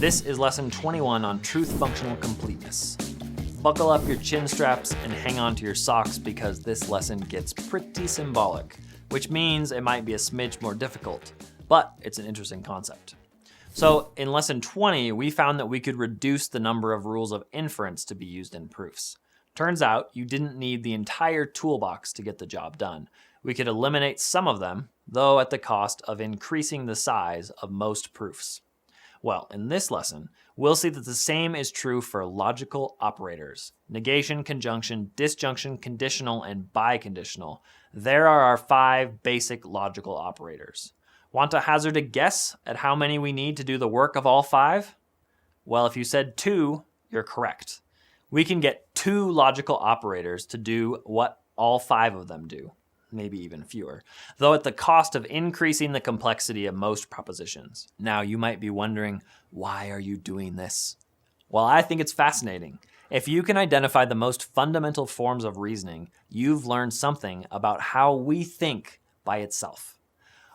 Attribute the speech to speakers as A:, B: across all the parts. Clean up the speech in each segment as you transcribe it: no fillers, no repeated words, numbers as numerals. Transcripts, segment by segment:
A: This is lesson 21 on truth functional completeness. Buckle up your chin straps and hang on to your socks because this lesson gets pretty symbolic, which means it might be a smidge more difficult, but it's an interesting concept. So in lesson 20, we found that we could reduce the number of rules of inference to be used in proofs. Turns out you didn't need the entire toolbox to get the job done. We could eliminate some of them, though at the cost of increasing the size of most proofs. Well, in this lesson, we'll see that the same is true for logical operators. Negation, conjunction, disjunction, conditional, and biconditional. There are our 5 basic logical operators. Want to hazard a guess at how many we need to do the work of all 5? Well, if you said 2, you're correct. We can get 2 logical operators to do what all 5 of them do. Maybe even fewer, though at the cost of increasing the complexity of most propositions. Now, you might be wondering, why are you doing this? Well, I think it's fascinating. If you can identify the most fundamental forms of reasoning, you've learned something about how we think by itself.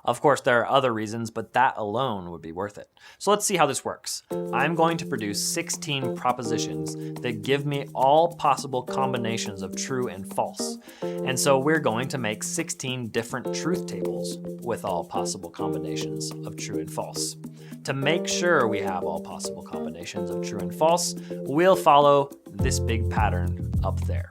A: Of course, there are other reasons, but that alone would be worth it. So let's see how this works. I'm going to produce 16 propositions that give me all possible combinations of true and false. And so we're going to make 16 different truth tables with all possible combinations of true and false. To make sure we have all possible combinations of true and false, we'll follow this big pattern up there.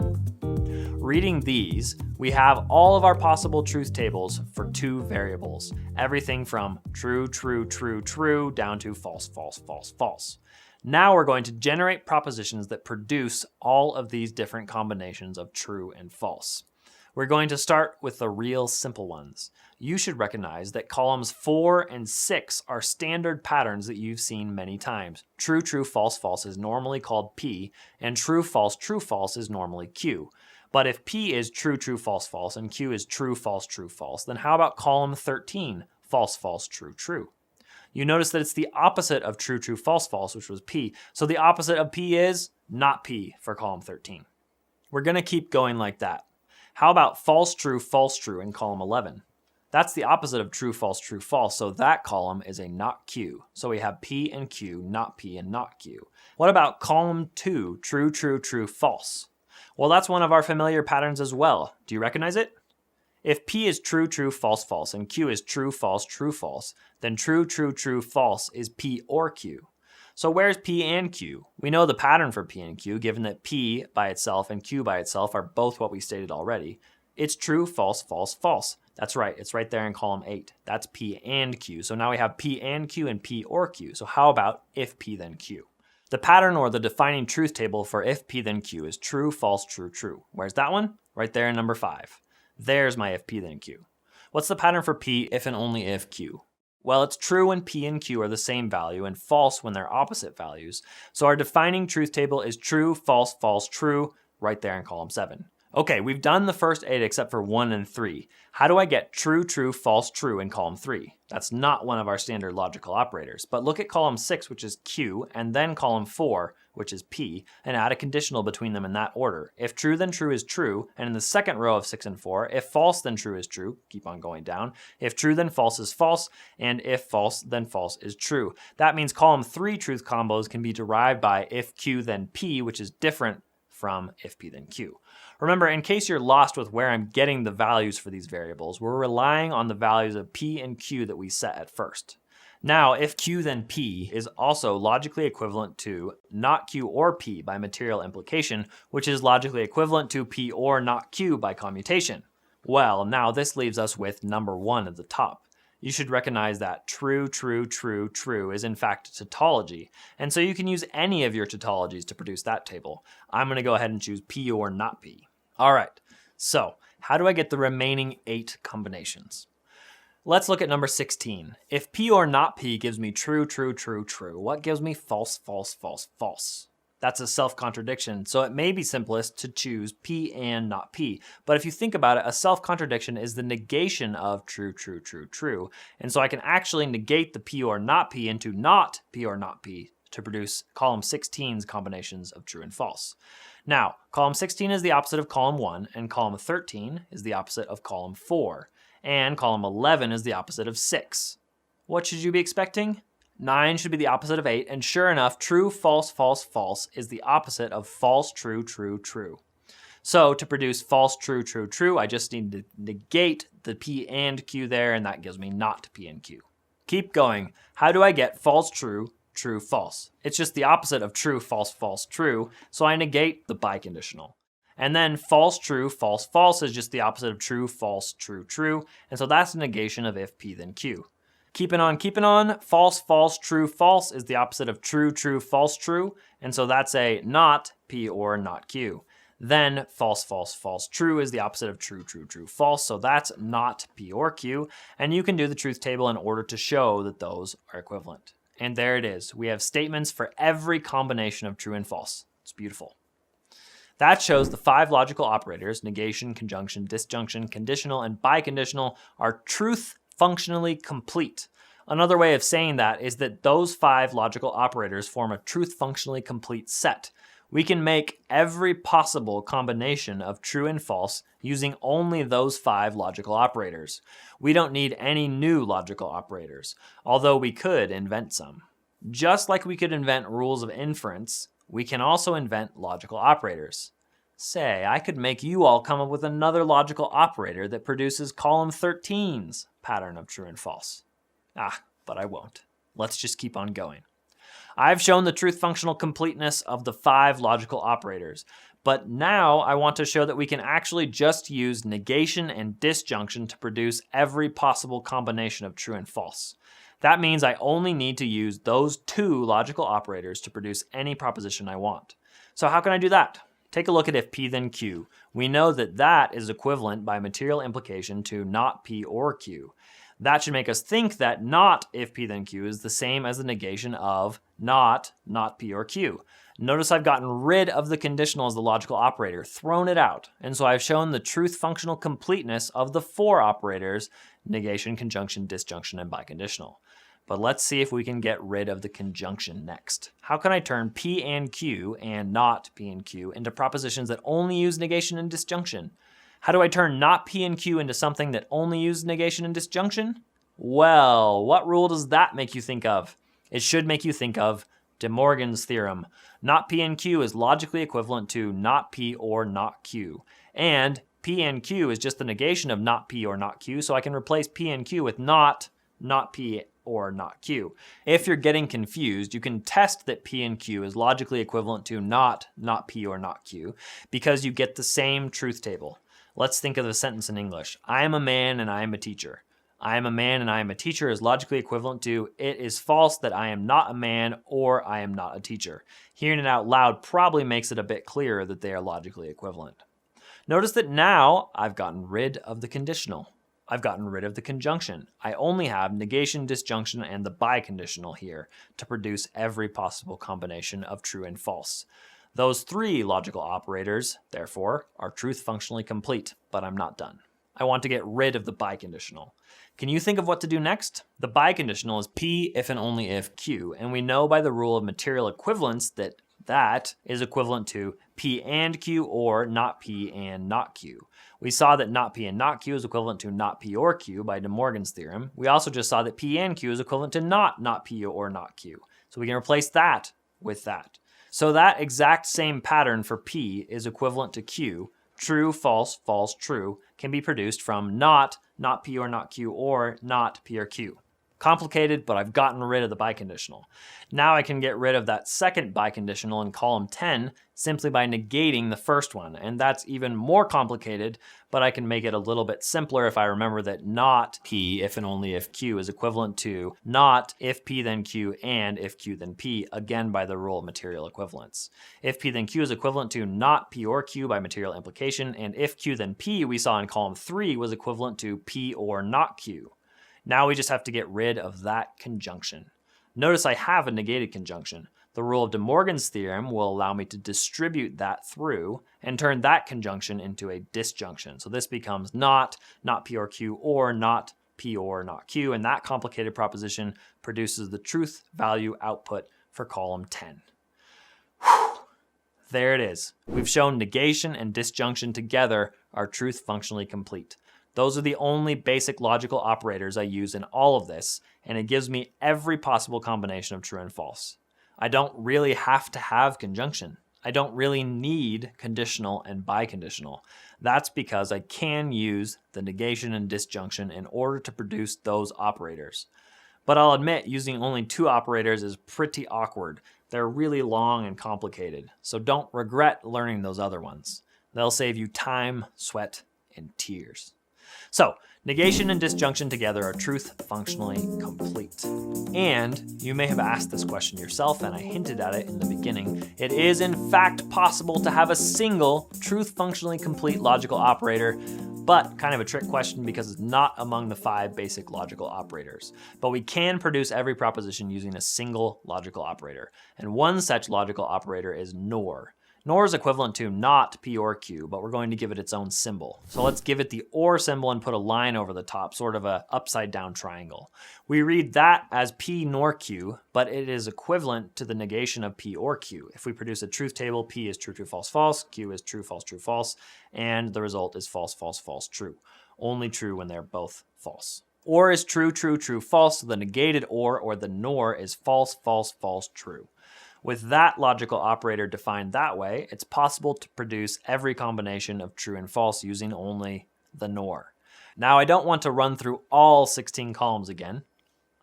A: Reading these, we have all of our possible truth tables for 2 variables. Everything from true, true, true, true, down to false, false, false, false. Now we're going to generate propositions that produce all of these different combinations of true and false. We're going to start with the real simple ones. You should recognize that columns 4 and 6 are standard patterns that you've seen many times. True, true, false, false is normally called P, and true, false, is normally Q. But if P is true, true, false, false, and Q is true, false, then how about column 13, false, false, true, true? You notice that it's the opposite of true, true, false, which was P. So the opposite of P is not P for column 13. We're going to keep going like that. How about false, true, in column 11? That's the opposite of true, false, so that column is a not Q. So we have P and Q, not P and not Q. What about column 2, true, true, false? Well, that's one of our familiar patterns as well. Do you recognize it? If P is true, true, false, and Q is true, false, then true, true, false is P or Q. So where's P and Q? We know the pattern for P and Q, given that P by itself and Q by itself are both what we stated already. It's true, false. That's right, it's right there in column 8. That's P and Q. So now we have P and Q and P or Q. So how about if P then Q? The pattern or the defining truth table for if P then Q is true, false, true. Where's that one? Right there in number 5. There's my if P then Q. What's the pattern for P if and only if Q? Well, it's true when P and Q are the same value and false when they're opposite values. So our defining truth table is true, false, true, right there in column 7. Okay, we've done the first 8 except for 1 and 3. How do I get true, false, true in column 3? That's not one of our standard logical operators, but look at column 6, which is Q, and then column 4, which is P, and add a conditional between them in that order. If true, then true is true, and in the second row of 6 and 4, if false, then true is true, keep on going down. If true, then false is false, and if false, then false is true. That means column 3 truth combos can be derived by if Q, then P, which is different from if P then Q. Remember, in case you're lost with where I'm getting the values for these variables, we're relying on the values of P and Q that we set at first. Now, if Q then P is also logically equivalent to not Q or P by material implication, which is logically equivalent to P or not Q by commutation. Well, now this leaves us with number 1 at the top. You should recognize that true is in fact a tautology, and so you can use any of your tautologies to produce that table. I'm going to go ahead and choose P or not P. All right, so how do I get the remaining 8 combinations? Let's look at number 16. If P or not P gives me true, what gives me false? That's a self-contradiction, so it may be simplest to choose P and not P. But if you think about it, a self-contradiction is the negation of true. And so I can actually negate the P or not P into not P or not P to produce column 16's combinations of true and false. Now, column 16 is the opposite of column 1, and column 13 is the opposite of column 4, and column 11 is the opposite of 6. What should you be expecting? 9 should be the opposite of 8, and sure enough, true, false, false, false is the opposite of false, true, true, true. So to produce false, true, true, true, I just need to negate the P and Q there, and that gives me not P and Q. Keep going. How do I get false, true, true, false? It's just the opposite of true, false, false, true, so I negate the biconditional. And then false, true, false, false is just the opposite of true, false, true, true, and so that's a negation of if P then Q. Keeping on, false, false, true, false is the opposite of true, true, false, true, and so that's a not P or not Q. Then false, false, false, true is the opposite of true, true, true, false, so that's not P or Q, and you can do the truth table in order to show that those are equivalent. And there it is. We have statements for every combination of true and false. It's beautiful. That shows the 5 logical operators, negation, conjunction, disjunction, conditional, and biconditional, are truth functionally complete. Another way of saying that is that those 5 logical operators form a truth functionally complete set. We can make every possible combination of true and false using only those 5 logical operators. We don't need any new logical operators, although we could invent some. Just like we could invent rules of inference, we can also invent logical operators. Say, I could make you all come up with another logical operator that produces column 13's pattern of true and false. But I won't. Let's just keep on going. I've shown the truth functional completeness of the 5 logical operators, but now I want to show that we can actually just use negation and disjunction to produce every possible combination of true and false. That means I only need to use those 2 logical operators to produce any proposition I want. So how can I do that? Take a look at if P then Q. We know that that is equivalent by material implication to not P or Q. That should make us think that not if P then Q is the same as the negation of not P or Q. Notice I've gotten rid of the conditional as the logical operator, thrown it out. And so I've shown the truth functional completeness of the 4 operators, negation, conjunction, disjunction, and biconditional. But let's see if we can get rid of the conjunction next. How can I turn P and Q and not P and Q into propositions that only use negation and disjunction? How do I turn not P and Q into something that only uses negation and disjunction? Well, what rule does that make you think of? It should make you think of De Morgan's theorem. Not P and Q is logically equivalent to not P or not Q. And P and Q is just the negation of not P or not Q, so I can replace P and Q with not P or not Q. If you're getting confused, you can test that P and Q is logically equivalent to not P or not Q, because you get the same truth table. Let's think of the sentence in English. I am a man and I am a teacher. I am a man and I am a teacher is logically equivalent to it is false that I am not a man or I am not a teacher. Hearing it out loud probably makes it a bit clearer that they are logically equivalent. Notice that now I've gotten rid of the conditional. I've gotten rid of the conjunction. I only have negation, disjunction, and the biconditional here to produce every possible combination of true and false. Those 3 logical operators, therefore, are truth functionally complete, but I'm not done. I want to get rid of the biconditional. Can you think of what to do next? The biconditional is P if and only if Q, and we know by the rule of material equivalence that that is equivalent to P and Q or not P and not Q. We saw that not P and not Q is equivalent to not P or Q by De Morgan's theorem. We also just saw that P and Q is equivalent to not P or not Q. So we can replace that with that. So that exact same pattern for P is equivalent to Q. True, false, false, true can be produced from not P or not Q or not P or Q. Complicated, but I've gotten rid of the biconditional. Now I can get rid of that second biconditional in column 10 simply by negating the first one, and that's even more complicated, but I can make it a little bit simpler if I remember that not P if and only if Q is equivalent to not if P then Q and if Q then P, again by the rule of material equivalence. If P then Q is equivalent to not P or Q by material implication, and if Q then P we saw in column 3 was equivalent to P or not Q. Now we just have to get rid of that conjunction. Notice I have a negated conjunction. The rule of De Morgan's theorem will allow me to distribute that through and turn that conjunction into a disjunction. So this becomes not P or Q or not P or not Q, and that complicated proposition produces the truth value output for column 10. Whew. There it is. We've shown negation and disjunction together are truth functionally complete. Those are the only basic logical operators I use in all of this, and it gives me every possible combination of true and false. I don't really have to have conjunction. I don't really need conditional and biconditional. That's because I can use the negation and disjunction in order to produce those operators. But I'll admit using only two operators is pretty awkward. They're really long and complicated, so don't regret learning those other ones. They'll save you time, sweat, and tears. So, negation and disjunction together are truth functionally complete. And you may have asked this question yourself, and I hinted at it in the beginning. It is in fact possible to have a single truth functionally complete logical operator, but kind of a trick question because it's not among the 5 basic logical operators. But we can produce every proposition using a single logical operator. And one such logical operator is NOR. NOR is equivalent to not P or Q, but we're going to give it its own symbol. So let's give it the OR symbol and put a line over the top, sort of an upside down triangle. We read that as P nor Q, but it is equivalent to the negation of P or Q. If we produce a truth table, P is true, true, false, false, Q is true, false, true, false, and the result is false, false, false, true. Only true when they're both false. OR is true, true, true, false, so the negated or the NOR is false, false, false, true. With that logical operator defined that way, it's possible to produce every combination of true and false using only the NOR. Now, I don't want to run through all 16 columns again.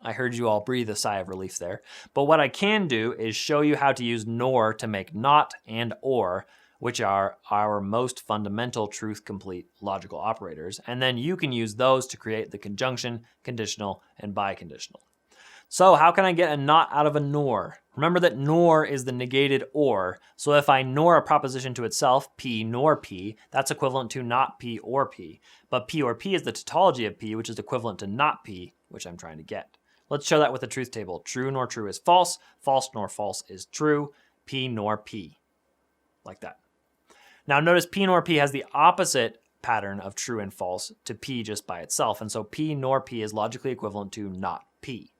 A: I heard you all breathe a sigh of relief there. But what I can do is show you how to use NOR to make not and OR, which are our most fundamental truth-complete logical operators, and then you can use those to create the conjunction, conditional, and biconditional. So how can I get a not out of a NOR? Remember that NOR is the negated OR, so if I NOR a proposition to itself, P nor P, that's equivalent to not P or P. But P or P is the tautology of P, which is equivalent to not P, which I'm trying to get. Let's show that with the truth table. True nor true is false, false nor false is true, P nor P, like that. Now notice P nor P has the opposite pattern of true and false to P just by itself, and so P nor P is logically equivalent to not P.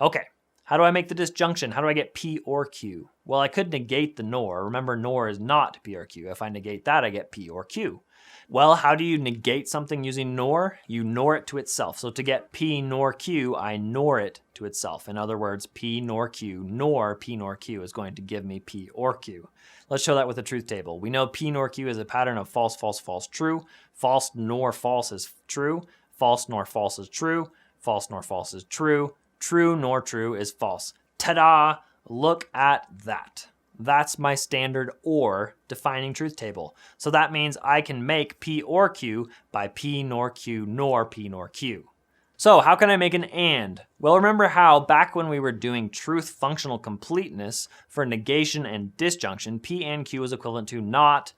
A: Okay, how do I make the disjunction? How do I get P or Q? Well, I could negate the NOR. Remember, NOR is not P or Q. If I negate that, I get P or Q. Well, how do you negate something using NOR? You NOR it to itself. So to get P nor Q, I NOR it to itself. In other words, P nor Q, nor P nor Q is going to give me P or Q. Let's show that with the truth table. We know P nor Q is a pattern of false, false, false, true. False nor false is true. False nor false is true. False nor false is true. True nor true is false. Ta-da! Look at that. That's my standard OR defining truth table. So that means I can make P or Q by P nor Q nor P nor Q. So how can I make an AND? Well, remember how back when we were doing truth functional completeness for negation and disjunction, P and Q is equivalent to not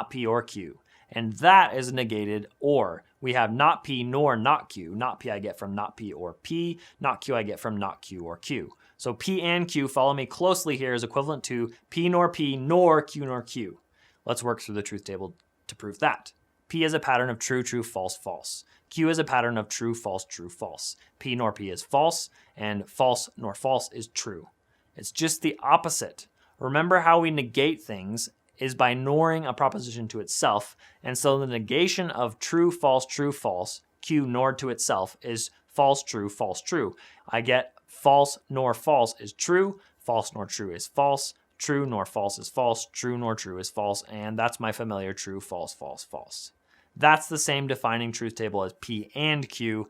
A: P or Q. And that is a negated OR. We have not P nor not Q. Not P I get from not P or P. Not Q I get from not Q or Q. So P and Q, follow me closely here, is equivalent to P nor Q nor Q. Let's work through the truth table to prove that. P is a pattern of true, true, false, false. Q is a pattern of true, false, true, false. P nor P is false, and false nor false is true. It's just the opposite. Remember how we negate things is by NORing a proposition to itself, and so the negation of true, false, Q NOR to itself is false, true, true. I get false nor false is true, false nor true is false, true nor false is false, true nor true is false, and that's my familiar true, false, false, false. That's the same defining truth table as P and Q,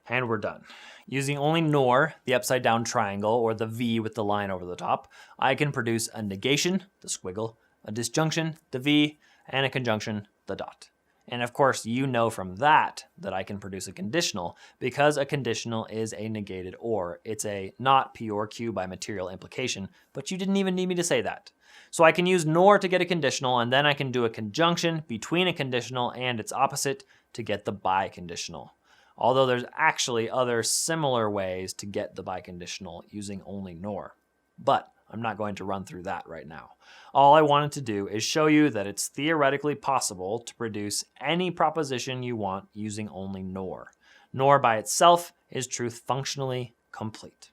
A: and we're done. Using only NOR, the upside down triangle, or the V with the line over the top, I can produce a negation, the squiggle, a disjunction, the V, and a conjunction, the dot. And of course, you know from that I can produce a conditional because a conditional is a negated OR. It's a not P or Q by material implication, but you didn't even need me to say that. So I can use NOR to get a conditional, and then I can do a conjunction between a conditional and its opposite to get the biconditional. Although there's actually other similar ways to get the biconditional using only NOR. But I'm not going to run through that right now. All I wanted to do is show you that it's theoretically possible to produce any proposition you want using only NOR. NOR by itself is truth functionally complete.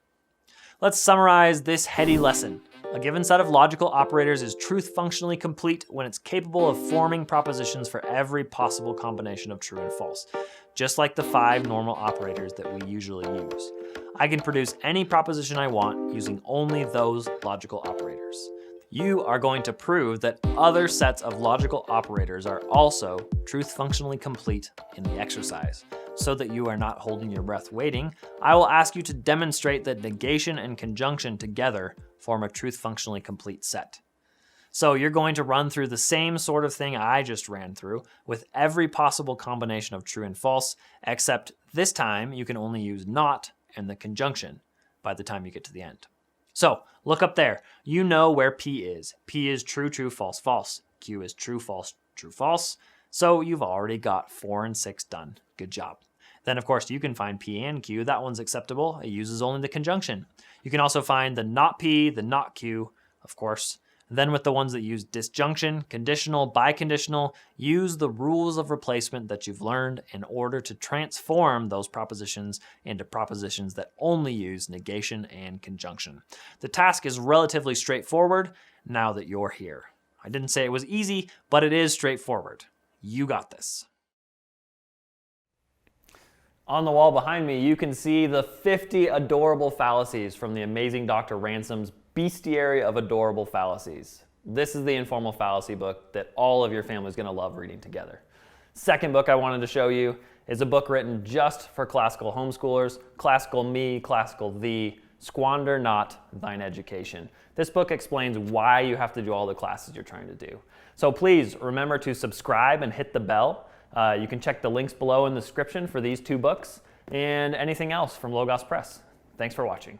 A: Let's summarize this heady lesson. A given set of logical operators is truth functionally complete when it's capable of forming propositions for every possible combination of true and false, just like the 5 normal operators that we usually use. I can produce any proposition I want using only those logical operators. You are going to prove that other sets of logical operators are also truth functionally complete in the exercise. So that you are not holding your breath waiting, I will ask you to demonstrate that negation and conjunction together form a truth functionally complete set. So you're going to run through the same sort of thing I just ran through with every possible combination of true and false, except this time you can only use not and the conjunction by the time you get to the end. So look up there. You know where P is. P is true, true, false, false. Q is true, false, true, false. So you've already got 4 and 6 done. Good job. Then of course you can find P and Q. That one's acceptable. It uses only the conjunction. You can also find the not P, the not Q, of course. Then with the ones that use disjunction, conditional, biconditional, use the rules of replacement that you've learned in order to transform those propositions into propositions that only use negation and conjunction. The task is relatively straightforward now that you're here. I didn't say it was easy, but it is straightforward. You got this. On the wall behind me, you can see the 50 adorable fallacies from the amazing Dr. Ransom's Bestiary of Adorable Fallacies. This is the informal fallacy book that all of your family is going to love reading together. Second book I wanted to show you is a book written just for classical homeschoolers, Classical Me, Classical Thee, Squander Not Thine Education. This book explains why you have to do all the classes you're trying to do. So please remember to subscribe and hit the bell. You can check the links below in the description for these 2 books and anything else from Logos Press. Thanks for watching.